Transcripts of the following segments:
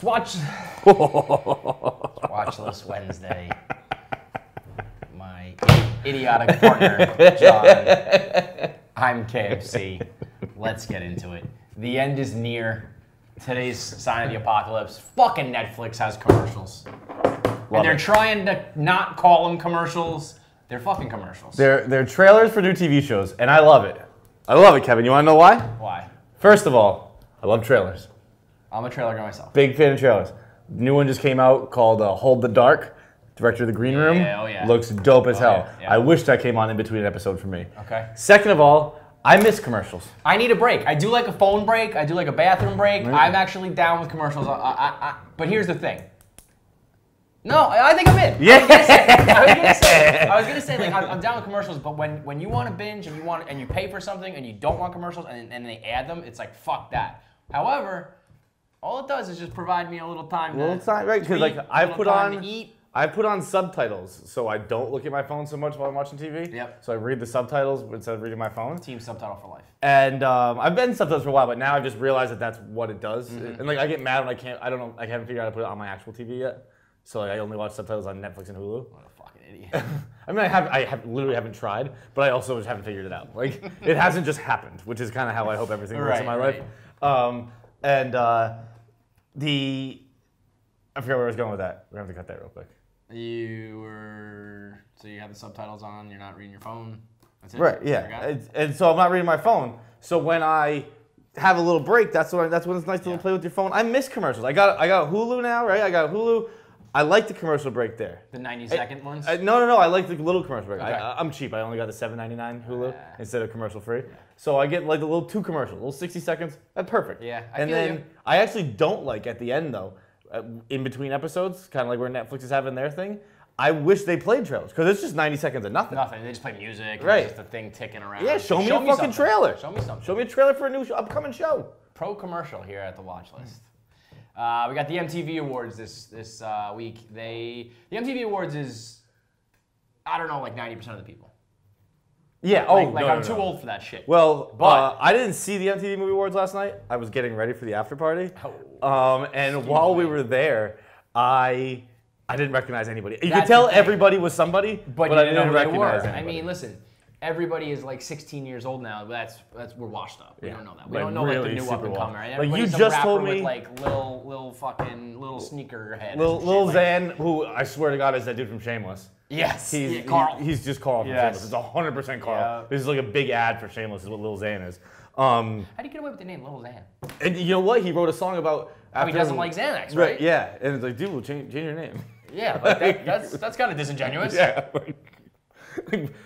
It's Watchlist Wednesday. My idiotic partner, John. I'm KFC. Let's get into it. The end is near. Today's sign of the apocalypse. Fucking Netflix has commercials. And they're trying to not call them commercials. They're fucking commercials. They're trailers for new TV shows, and I love it. I love it, Kevin. You want to know why? Why? First of all, I love trailers. I'm a trailer guy myself. Big fan of trailers. New one just came out called Hold the Dark. Director of the Green Room. Yeah, oh yeah. Looks dope as hell. Yeah. I wish that came on in between an episode for me. Okay. Second of all, I miss commercials. I need a break. I do like a phone break. I do like a bathroom break. Right. I'm actually down with commercials. But here's the thing. No, I think I'm in. Yeah. I was gonna say like I'm down with commercials, but when you want to binge and you pay for something and you don't want commercials and they add them, it's like fuck that. However, all it does is just provide me a little time. Right? Because like I put on subtitles, so I don't look at my phone so much while I'm watching TV. Yep. So I read the subtitles instead of reading my phone. Team subtitle for life. And I've been in subtitles for a while, but now I've just realized that that's what it does. And like I get mad when I haven't figured out how to put it on my actual TV yet. So like, I only watch subtitles on Netflix and Hulu. What a fucking idiot. I mean, I literally haven't tried, but I also just haven't figured it out. Like, it hasn't just happened, which is kind of how I hope everything works in my life. I forgot where I was going with that. We're gonna have to cut that real quick. So you have the subtitles on, you're not reading your phone. That's it. Right. Yeah. And so I'm not reading my phone. So when I have a little break, that's when it's nice to play with your phone. I miss commercials. I got Hulu now, right? I got Hulu. I like the commercial break there. The 90-second ones? No. I like the little commercial break. Okay. I'm cheap. I only got the $7.99 Hulu instead of commercial free. Yeah. So I get like the little 2 commercials, little 60 seconds. That's perfect. Yeah. I actually don't like at the end though, in between episodes, kind of like where Netflix is having their thing. I wish they played trailers because it's just 90 seconds of nothing. Nothing. They just play music. Right. It's just a thing ticking around. Yeah. Show me a fucking trailer. Show me something. Show me a trailer for a new upcoming show. Pro commercial here at the watch list. We got the MTV Awards this week. The MTV Awards is, I don't know, like 90% of the people. Yeah. I'm too old for that shit. Well, but I didn't see the MTV Movie Awards last night. I was getting ready for the after party. And while we were there, I didn't recognize anybody. You could tell everybody was somebody, but I didn't recognize anybody. I mean, listen. Everybody is like 16 years old now. We're washed up. We don't know that. We don't know like the new up and comer. Like you just told me, with like little sneaker head. Lil Xan, who I swear to God is that dude from Shameless. Yes, Carl. He's just Carl from Shameless. It's 100% Carl. Yeah. This is like a big ad for Shameless. Is what Lil Xan is. How do you get away with the name Lil Xan? And you know what? He wrote a song about. He doesn't like Xanax, right? Yeah, and it's like, dude, we'll change your name. Yeah, like that's kind of disingenuous. Yeah.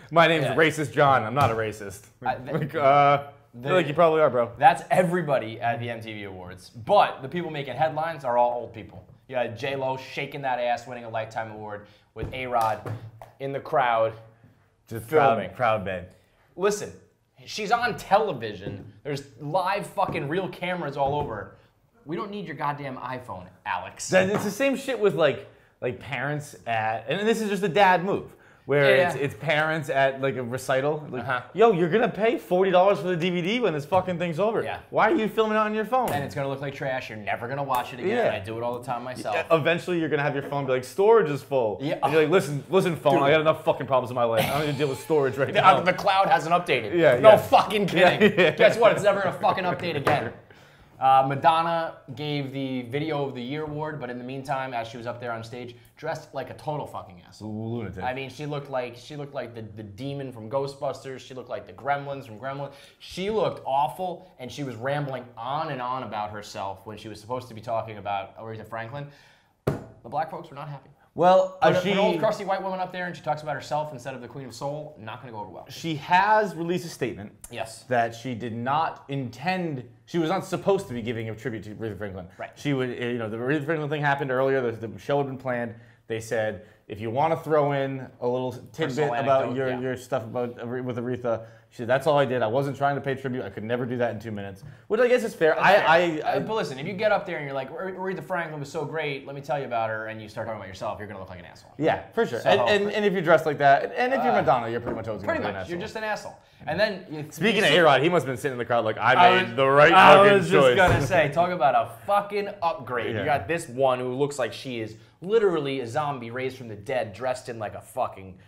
My name's Racist John. I'm not a racist. I feel like you probably are, bro. That's everybody at the MTV Awards. But the people making headlines are all old people. You had J-Lo shaking that ass, winning a Lifetime Award, with A-Rod in the crowd, just filming. Proud man. Listen, she's on television. There's live fucking real cameras all over. We don't need your goddamn iPhone, Alex. It's the same shit with like parents at, and this is just a dad move. Where it's parents at like a recital. Like, yo, you're gonna pay $40 for the DVD when this fucking thing's over. Yeah. Why are you filming it on your phone? And it's gonna look like trash. You're never gonna watch it again. I do it all the time myself. Eventually, you're gonna have your phone be like, storage is full. Yeah. And you're like, listen, phone. Dude. I got enough fucking problems in my life. I don't need to deal with storage right now. The cloud hasn't updated. Yeah. No fucking kidding. Guess what? It's never gonna fucking update again. Madonna gave the Video of the Year award, but in the meantime, as she was up there on stage, dressed like a total fucking asshole. Lunatic. I mean, she looked like the demon from Ghostbusters. She looked like the Gremlins from Gremlins. She looked awful, and she was rambling on and on about herself when she was supposed to be talking about Aretha Franklin. The black folks were not happy. Well, put an old crusty white woman up there and she talks about herself instead of the Queen of Soul, not going to go over well. She has released a statement. Yes. That she did not intend. She was not supposed to be giving a tribute to Aretha Franklin. Right. She would, the Aretha Franklin thing happened earlier. The show had been planned. They said if you want to throw in a little tidbit about your stuff with Aretha, She said, that's all I did. I wasn't trying to pay tribute. I could never do that in 2 minutes. Which I guess is fair. But listen, if you get up there and you're like, Aretha Franklin was so great, let me tell you about her, and you start talking about yourself, you're going to look like an asshole. Yeah, for sure. So, and if you're dressed like that, and if you're Madonna, you're pretty much always going to be an asshole. You're just an asshole. And then... Speaking of A-Rod, he must have been sitting in the crowd like, I made the right fucking choice. I was just going to say, talk about a fucking upgrade. Yeah. You got this one who looks like she is literally a zombie raised from the dead, dressed in like a fucking...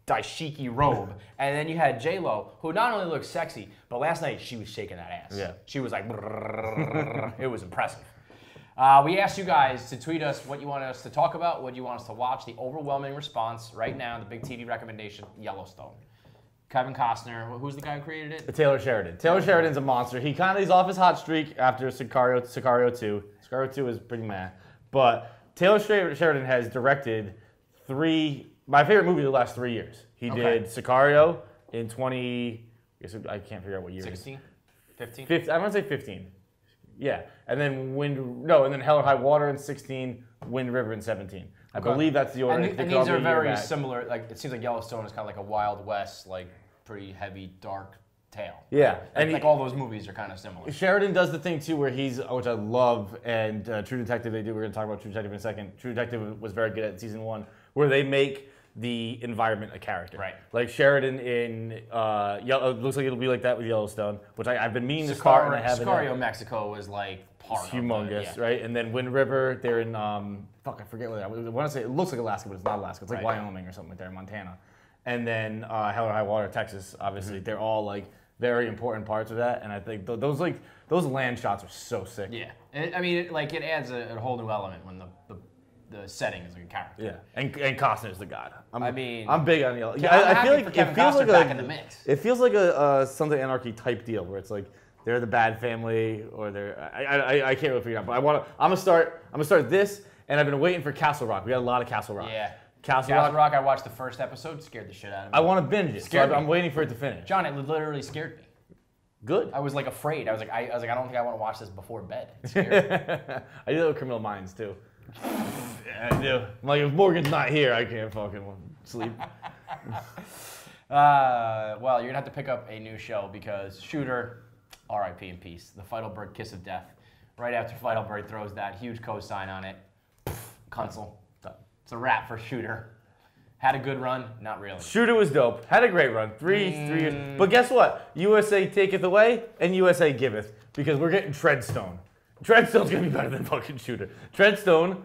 daishiki robe, and then you had J-Lo, who not only looked sexy, but last night she was shaking that ass. Yeah. She was like, it was impressive. We asked you guys to tweet us what you want us to talk about, what you want us to watch. The overwhelming response right now, the big TV recommendation, Yellowstone. Kevin Costner, who's the guy who created it? Taylor Sheridan. Taylor Sheridan's a monster. He's off his hot streak after Sicario 2. Sicario 2 is pretty meh. But Taylor Sheridan has directed 3... my favorite movie of the last 3 years. He did Sicario in 20... I can't figure out what year 16? 15? I'm going to say 15. Yeah. And then Hell or High Water in 16, Wind River in 17. I believe that's the order. And these are very similar. Like it seems like Yellowstone is kind of like a Wild West, like pretty heavy, dark tale. Yeah. And like all those movies are kind of similar. Sheridan does the thing too where which I love, and True Detective they do. We're going to talk about True Detective in a second. True Detective was very good at season 1, where they make the environment a character. Right. Like Sheridan in it looks like it'll be like that with Yellowstone, which I've been meaning to start and I haven't. Sicario, Mexico was like part humongous, right? And then Wind River, they're in I forget what I want to say. It looks like Alaska, but it's not Alaska. It's like Wyoming or something like that, Montana. And then Hell or High Water, Texas. Obviously, they're all like very important parts of that. And I think those land shots are so sick. Yeah, it adds a whole new element when the setting is like a character. Yeah, and Costner's the god. I'm big on Yellow. I feel like it feels like back in the mix. It feels like a Sons of Anarchy type deal where it's like they're the bad family or they're I can't really figure it out. But I'm gonna start this, and I've been waiting for Castle Rock. We got a lot of Castle Rock. Yeah. Castle Rock. I watched the first episode, scared the shit out of me. I want to binge it. I'm waiting for it to finish. John, it literally scared me. Good. I was like afraid. I was like, I don't think I want to watch this before bed. It scared me. I do that with Criminal Minds too. Yeah, I do. I'm like, if Morgan's not here, I can't fucking sleep. Well, you're gonna have to pick up a new show because Shooter, R.I.P. in peace. The Feitelberg kiss of death. Right after Feitelberg throws that huge cosign on it, cancel. It's a wrap for Shooter. Had a good run, not really. Shooter was dope. Had a great run. Three years. But guess what? USA taketh away and USA giveth because we're getting Treadstone. Treadstone's gonna be better than fucking Shooter. Treadstone,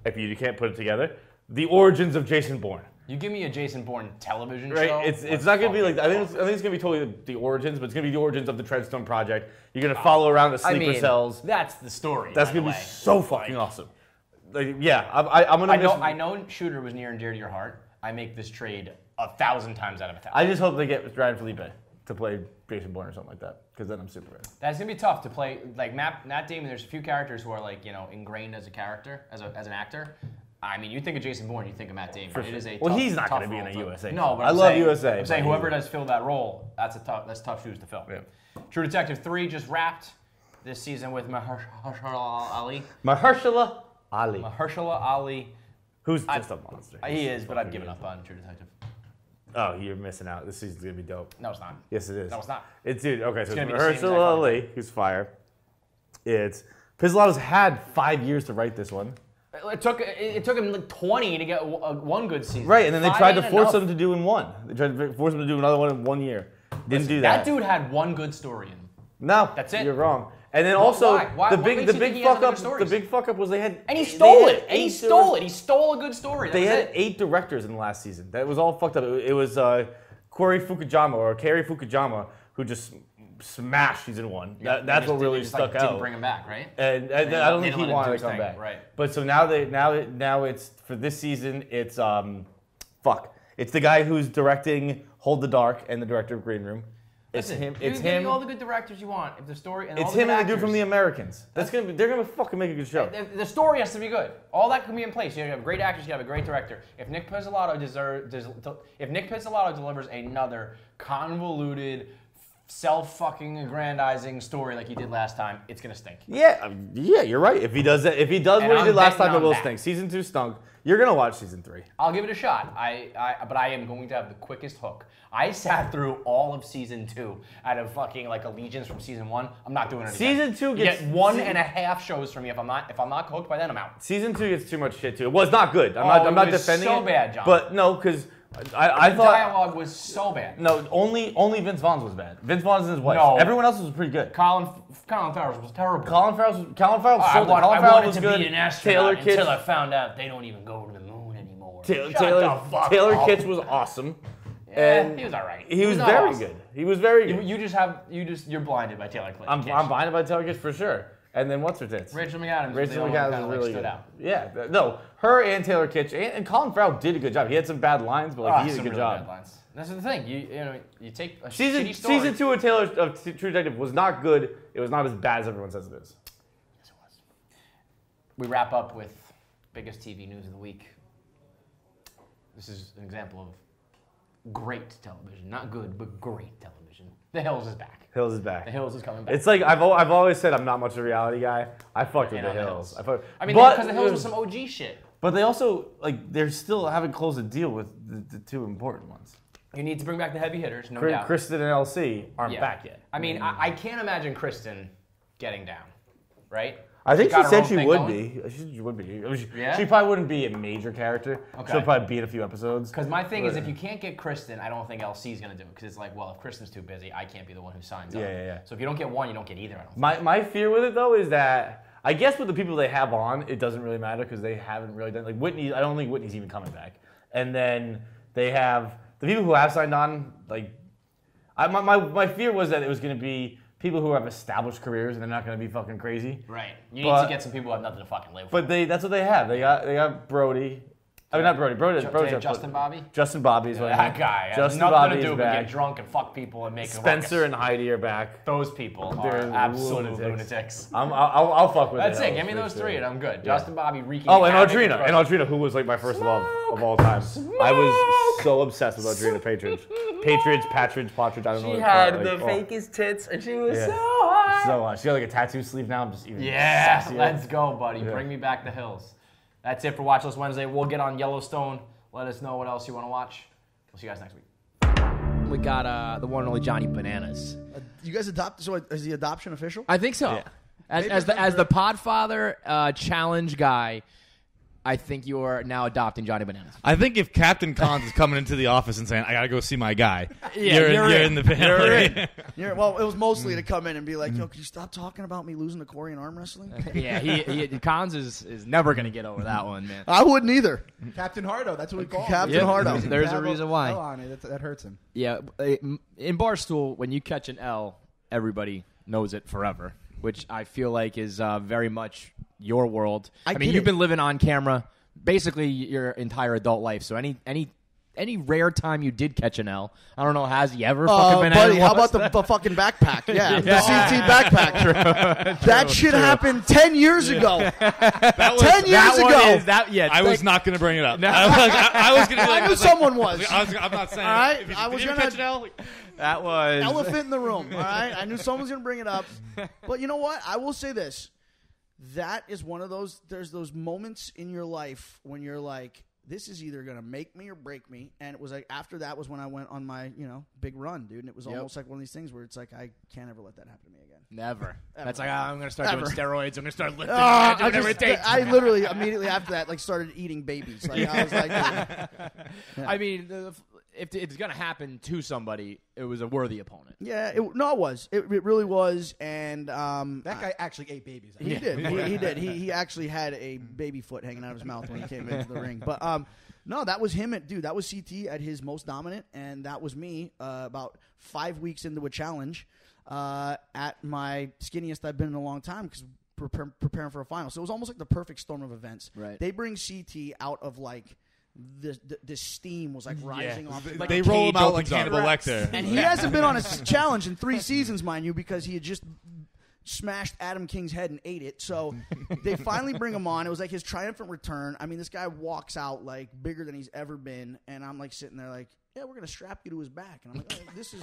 if you can't put it together, the origins of Jason Bourne. You give me a Jason Bourne television show. Right? It's not gonna be like I think it's gonna be totally the origins, but it's gonna be the origins of the Treadstone project. You're gonna follow around the sleeper cells. That's the story. That's gonna be so fucking awesome. Like, yeah, I'm gonna. I know Shooter was near and dear to your heart. I make this trade 1,000 times out of 1,000. I just hope they get Ryan Felipe to play Jason Bourne or something like that, because then I'm super ready. That's gonna be tough to play. Like Matt Damon, there's a few characters who are like ingrained as a character, as an actor. I mean, you think of Jason Bourne, you think of Matt Damon. It is a tough, he's not going to be in a role. USA. No, but I love USA. I'm saying whoever does fill that role, that's tough shoes to fill. Yeah. True Detective 3 just wrapped this season with Mahershala Ali. Mahershala Ali. Who's just a monster. He is, but I've given up on True Detective. Oh, you're missing out. This season's going to be dope. No, it's not. Yes, it is. No, it's not. Dude, okay, so it's Mahershala Ali, who's fire. It's Pizzolatto's had 5 years to write this one. It took him like 20 to get one good season. Right, and then they tried to force him to do in one. They tried to force him to do another one in 1 year. Didn't do that. That dude had one good story in him. No, that's it. You're wrong. And then also the big fuck up was they had and he stole it. And he stole it. He stole a good story. They had 8 directors in the last season. That was all fucked up. It was Carrie Fukujama who just smashed season 1. Yeah, that's what really stuck out. Didn't bring him back, right? And I don't think he wanted to come back. Right. But so now it's for this season. It's It's the guy who's directing Hold the Dark and the director of Green Room. It's him. It's him. Give me all the good directors you want. If the story and it's him and the dude from The Americans. They're gonna fucking make a good show. The story has to be good. All that can be in place. You have great actors. You have a great director. If Nick Pizzolatto delivers another convoluted, self-fucking aggrandizing story like he did last time, it's gonna stink. Yeah, you're right. If he does what he did last time, it will stink. Season 2 stunk. You're gonna watch season 3. I'll give it a shot. But I am going to have the quickest hook. I sat through all of season 2 out of fucking like Allegiance from season 1. I'm not doing it again. Season 2 gets 1.5 shows from me. If I'm not hooked by then, I'm out. Season 2 gets too much shit too. It was not good. I'm not defending it. So bad, John. But no, because I the thought dialogue was so bad. No, only Vince Vaughn's was bad. Vince Vaughn's and his wife. No. Everyone else was pretty good. Colin Farrell was terrible. Colin Farrell sold it. Colin Farrell was good. Be an astronaut until I found out they don't even go to the moon anymore. Taylor Kitsch was awesome. Yeah, and he was all right. He was very good. He was very good. You're blinded by Taylor Kitsch. I'm blinded by Taylor Kitsch for sure. And then what's her tits? Rachel McAdams. Rachel McAdams was really good. Out. Yeah, no, her and Taylor Kitsch and Colin Farrell did a good job. He had some bad lines, but he did a good job. Bad lines. That's the thing. You take a shitty story. Season 2 of True Detective was not good. It was not as bad as everyone says it is. Yes, it was. We wrap up with biggest TV news of the week. This is an example of great television, not good, but great television. The Hills is back. Hills is back. The Hills is coming back. It's like I've always said I'm not much of a reality guy. I fucked with The Hills. Because The Hills was some OG shit. But they also they're still haven't closed a deal with the two important ones. You need to bring back the heavy hitters, no doubt. Kristen and LC aren't back yet. I mean, I can't imagine Kristen getting down, right? I think she said she would be. She would be. She probably wouldn't be a major character. Okay. She'll probably be in a few episodes. Because my thing is, if you can't get Kristen, I don't think LC's going to do it. Because it's like, well, if Kristen's too busy, I can't be the one who signs up. Yeah. So if you don't get one, you don't get either. I don't think. My fear with it, though, is that I guess with the people they have on, it doesn't really matter because they haven't really done... Like, Whitney, I don't think Whitney's even coming back. And then they have... The people who have signed on, my fear was that it was going to be... people who have established careers and they're not going to be fucking crazy. Right. You need to get some people who have nothing to fucking live for. But that's what they have. They got Brody. I mean, not Brody. Brody's Justin Bobby? Justin Bobby is what I mean. That guy. Justin nothing Bobby to do is but back. get drunk and fuck people and make Spencer and Heidi are back. Those people are absolute lunatics. I'll fuck with That's it. Give me those three and I'm good. Yeah. Justin Bobby, Ricky. Oh, and Audrina. And Audrina, who was like my first love of all time. I was so obsessed with Audrina Patridge. Patridge, I don't know. She had the fakest tits and she was so hot. So hot. She got like a tattoo sleeve now. I'm just even sexier. Let's go, buddy. Yeah. Bring me back the Hills. That's it for Watchlist Wednesday. We'll get on Yellowstone. Let us know what else you want to watch. We'll see you guys next week. We got the one and only Johnny Bananas. You guys adopt? So is the adoption official? I think so. Yeah. As the Podfather challenge guy, I think you are now adopting Johnny Bananas. I think if Captain Cons is coming into the office and saying, I got to go see my guy, you're in the family. Well, it was mostly to come in and be like, yo, can you stop talking about me losing to Corey in arm wrestling? Yeah, Cons is never going to get over that one, man. I wouldn't either. Captain Hardo, that's what we call him. Captain Hardo. There's a reason why. L on it. That hurts him. Yeah, in Barstool, when you catch an L, everybody knows it forever, which I feel like is very much your world. I mean, you've been living on camera basically your entire adult life. So any rare time you did catch an L, I don't know, has he ever fucking been buddy, how about the fucking backpack? Yeah, the CT backpack. True. That shit happened 10 years ago. 10 years ago. I was not going to bring it up. No. I was going to be like... I knew someone was. I'm not saying... All right? I was going to catch an L... That was... Elephant in the room, all right? I knew someone was going to bring it up. But you know what? I will say this. That is one of those... There's those moments in your life when you're like... This is either going to make me or break me. And it was like, after that was when I went on my, big run, dude. And it was almost like one of these things where it's like, I can't ever let that happen to me again. Never. That's like, I'm going to start doing steroids. I'm going to start lifting. Whatever it takes. I literally, immediately after that, started eating babies. Like, I was like, yeah. I mean, if it's going to happen to somebody, it was a worthy opponent. Yeah, it was. It really was. And that guy actually ate babies. He did. He did. He actually had a baby foot hanging out of his mouth when he came into the ring. But no, that was him. Dude, that was CT at his most dominant, and that was me about 5 weeks into a challenge at my skinniest I've been in a long time because preparing for a final. So it was almost like the perfect storm of events. Right. They bring CT out of like the steam was like rising off. Like they roll him out like Hannibal Lecter. And he hasn't been on a challenge in 3 seasons, mind you, because he had just smashed Adam King's head and ate it. So they finally bring him on. It was like his triumphant return. I mean, this guy walks out like bigger than he's ever been. And I'm like sitting there like, yeah, we're gonna strap you to his back, and I'm like, oh, this is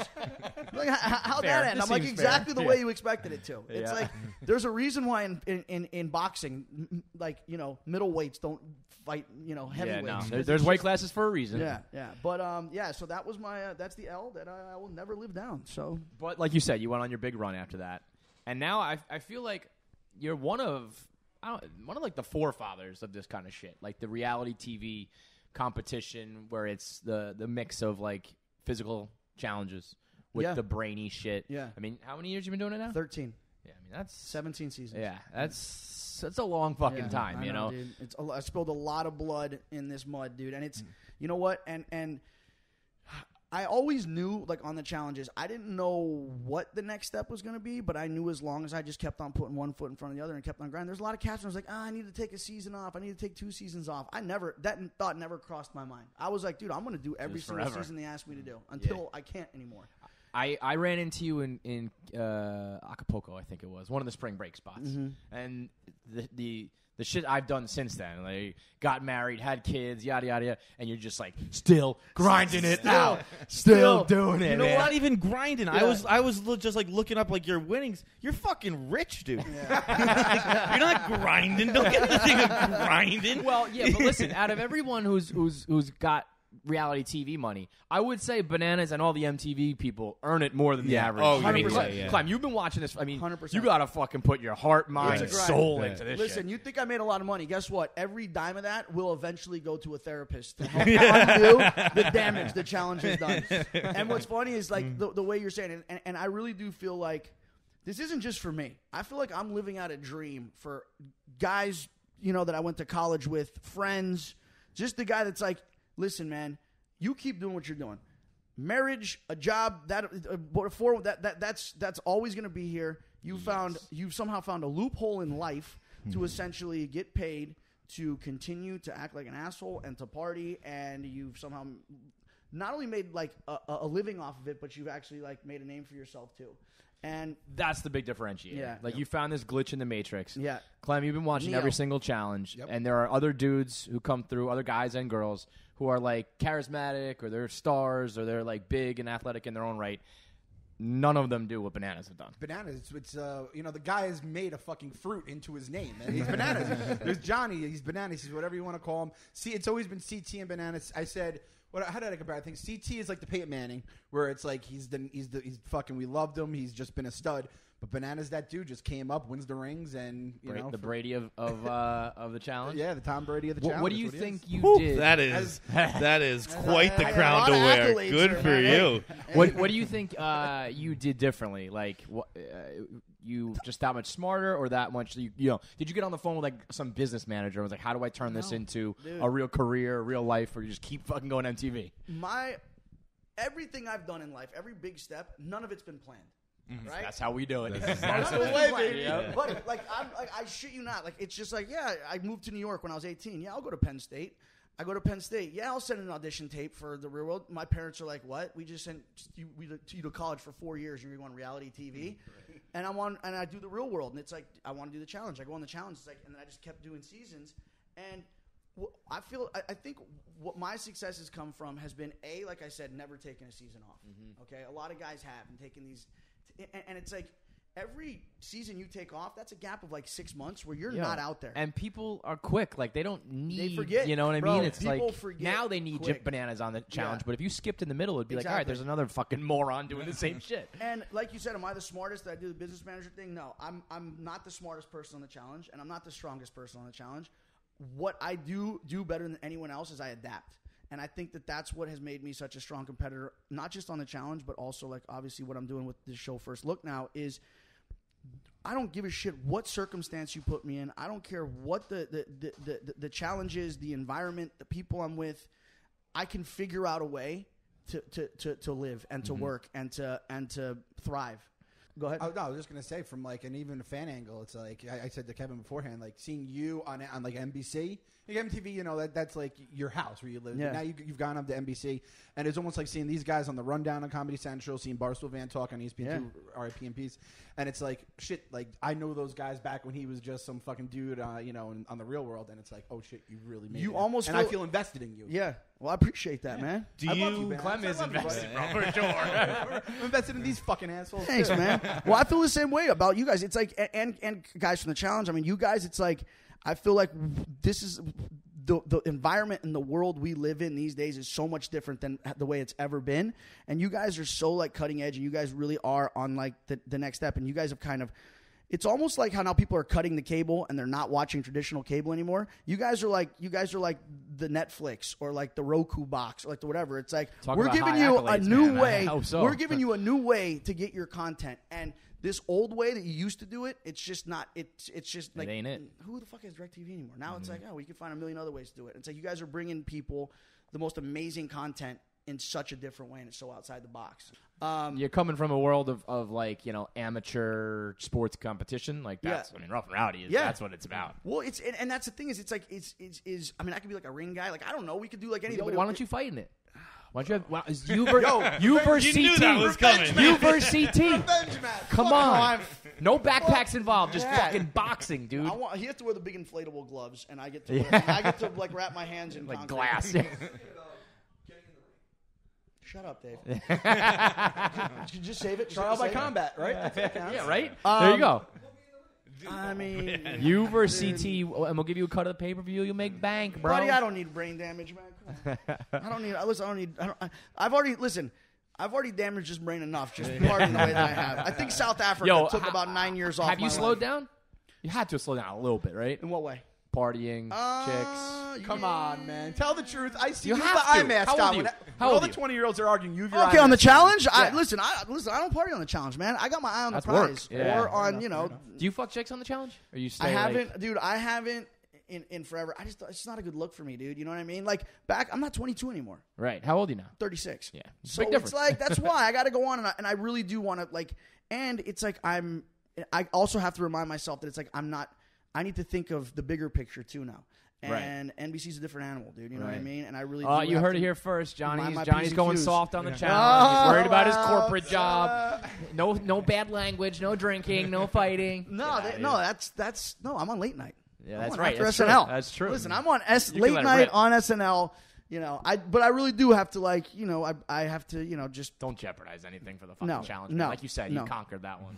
like how'd Fair. that end? This I'm like seems exactly fair. the way you expected it to. It's Yeah. like there's a reason why in boxing, like middleweights don't fight heavyweights. There's weight classes for a reason. Yeah. But so that was my that's the L that I will never live down. So, But like you said, you went on your big run after that, and now I feel like you're one of like the forefathers of this kind of shit, like the reality TV competition where it's the mix of like physical challenges with the brainy shit. Yeah. I mean, how many years you been doing it now? 13, Yeah, I mean that's 17 seasons. yeah, that's a long fucking time, I know, dude. I spilled a lot of blood in this mud, dude, and it's you know what, and I always knew, like, on the challenges, I didn't know what the next step was going to be, but I knew as long as I just kept on putting one foot in front of the other and kept on grinding. There's a lot of cats, and I was like, I need to take a season off. I need to take 2 seasons off. That thought never crossed my mind. I was like, dude, I'm going to do every single season they asked me to do until I can't anymore. I ran into you in Acapulco, I think it was, one of the spring break spots, and the shit I've done since then, like got married, had kids, yada yada yada, and you're just like still grinding it out, still doing it. You know, man. not even grinding. Yeah. I was just like looking up like your winnings. You're fucking rich, dude. You're not grinding. Don't get the thing of grinding. Well, yeah, but listen, out of everyone who's got reality TV money, I would say Bananas and all the MTV people earn it more than the average. Oh, I mean, 100%. Clem, you've been watching this. I mean, 100%. you gotta fucking put your heart, mind, It's a grind. soul into this Listen, shit. you think I made a lot of money. Guess what? Every dime of that will eventually go to a therapist to help undo the damage the challenge has done. And what's funny is, like, the way you're saying it, and I really do feel like this isn't just for me. I feel like I'm living out a dream for guys, that I went to college with, friends, just the guy that's like, listen, man, you keep doing what you're doing. Marriage, a job, that's always going to be here. You've somehow found a loophole in life to essentially get paid to continue to act like an asshole and to party, and you've somehow not only made like a living off of it, but you've actually like made a name for yourself too. And that's the big differentiator. Yeah. Like, you found this glitch in the Matrix. Yeah. Clem, you've been watching every single challenge, and there are other dudes who come through, other guys and girls, who are, like, charismatic, or they're stars, or they're, like, big and athletic in their own right. None of them do what Bananas have done. Bananas, it's the guy has made a fucking fruit into his name, and he's Bananas. There's Johnny, he's Bananas, he's whatever you want to call him. See, it's always been CT and Bananas. I said, how did I compare? I think CT is like the Peyton Manning, where it's like he's fucking, we loved him, he's just been a stud. But Bananas, that dude just came up, wins the rings, and the Brady of the challenge. Yeah, the Tom Brady of the challenge. What do you think you did? That is quite the crown to wear. Good for you. What do you think you did differently? Like, you just that much smarter, or that much? Did you get on the phone with like some business manager and was like, how do I turn this into a real career, a real life, or you just keep fucking going MTV? Everything I've done in life, every big step, none of it's been planned. Right? That's how we do it. That's the way, baby. But I shit you not. Like, it's just like, I moved to New York when I was 18. Yeah, I'll go to Penn State. I go to Penn State. Yeah, I'll send an audition tape for the real world. My parents are like, what? We just sent you to college for 4 years. You're going to reality TV, and I do the real world. And it's like, I want to do the challenge. I go on the challenge. It's like, and then I just kept doing seasons. And I think what my success has come from has been, like I said, never taking a season off. Okay, a lot of guys have and taken these. And it's like every season you take off, that's a gap of like 6 months where you're not out there. And people are quick. Like, they don't need, they forget. You know what I mean? It's people like, forget now they need quick. Bananas on the challenge. Yeah. But if you skipped in the middle, it'd be like, all right, Exactly. there's another fucking moron doing the same shit. And like you said, am I the smartest that I do the business manager thing? No, I'm not the smartest person on the challenge, and I'm not the strongest person on the challenge. What I do better than anyone else is I adapt. And I think that's what has made me such a strong competitor, not just on the challenge, but also, like, obviously what I'm doing with this show First Look now is I don't give a shit what circumstance you put me in. I don't care what the challenge is, the environment, the people I'm with. I can figure out a way to live and to work and to thrive. Go ahead. No, I was just gonna say, from like an even a fan angle, it's like I said to Kevin beforehand, like seeing you on like NBC, like MTV, that's like your house where you live. Yeah. But now you've gone up to NBC, and it's almost like seeing these guys on the Rundown on Comedy Central, seeing Barstool Van Talk on ESPN2, RIP and Peace, and it's like shit. Like, I know those guys back when he was just some fucking dude, on the Real World, and it's like, oh shit, you really made it. You almost and feel, I feel invested in you. Yeah. Well, I appreciate that, man. Do I you? love you, man. Clem is I love you, invested, buddy. bro, for sure. I'm invested in these fucking assholes. Thanks, too. man. Well, I feel the same way about you guys. It's like, and guys from the challenge. I mean, you guys. It's like, I feel like this is the environment and the world we live in these days is so much different than the way it's ever been. And you guys are so like cutting edge, and you guys really are on like the next step. And you guys have kind of. It's almost like how now people are cutting the cable and they're not watching traditional cable anymore. You guys are like the Netflix or like the Roku box or like the whatever. It's like Talk we're about giving high you a accolades, new man. I way. hope so. We're giving you a new way to get your content. And this old way that you used to do it, it's just not. It's just like ain't it. Who the fuck has DirecTV anymore? Now it's like, oh, we can find a million other ways to do it. It's like you guys are bringing people the most amazing content in such a different way, and it's so outside the box. You're coming from a world of like, you know, amateur sports competition. Like, that's, Yeah. I mean, Rough and Rowdy is, Yeah. that's what it's about. Well, it's and that's the thing is, it's like it's I mean, I could be like a ring guy. Like I don't know, we could do like anything. Yo, but why don't you fight in it? Why don't you have, well, is you versus You knew CT. that was coming. You versus CT. Revenge match. Come Fuck on. no, No backpacks involved. Just Yeah. fucking boxing, dude. He has to wear the big inflatable gloves, and I get to like wrap my hands in Like concrete. glass. Shut up, Dave. Did you just save it? Trial by Save it? combat, right? That's what counts. Yeah, right? There you go. I mean, You versus CT, and we'll give you a cut of the pay-per-view. You'll make bank, bro. buddy, I don't need brain damage, man. Come on. I don't need. Listen, I don't need. I've already damaged this brain enough just partying the way that I have. I think South Africa took about 9 years off. Have my you slowed life. down? You had to slow down a little bit, right? In what way? Partying, chicks. Come on, man. Tell the truth. I see You you have the eye to. mask How old on. are you? When How all old the are you? 20-year-olds are arguing. You've your Okay, eye on the mask on. challenge. Yeah. Listen. I don't party on the challenge, man. I got my eye on That's the prize, work. Yeah. or on Do you fuck chicks on the challenge? Or you stay I like- haven't, dude. I haven't in forever. It's not a good look for me, dude. You know what I mean? Like I'm not 22 anymore. Right. How old are you now? 36. Yeah. So Big it's difference. like that's why I got to go on, and I really do want to like. And it's like I also have to remind myself that it's like I'm not. I need to think of the bigger picture too now. And NBC's a different animal, dude. You know what I Right. mean? And I really. Oh, do you have heard to it here first. mind my Johnny's P's and going Q's. soft on the challenge. He's worried about his Oh, corporate job. No bad language. No drinking. No fighting. No, that's no. I'm on late night. Yeah, I'm that's on right. after That's SNL. true. That's true. Listen, I'm on You can late let it night rip. on SNL. You know, but I really do have to like. You know, I have to. You know, just Don't jeopardize anything for the fucking No, challenge. no, Man. Like you said, no. you conquered that one.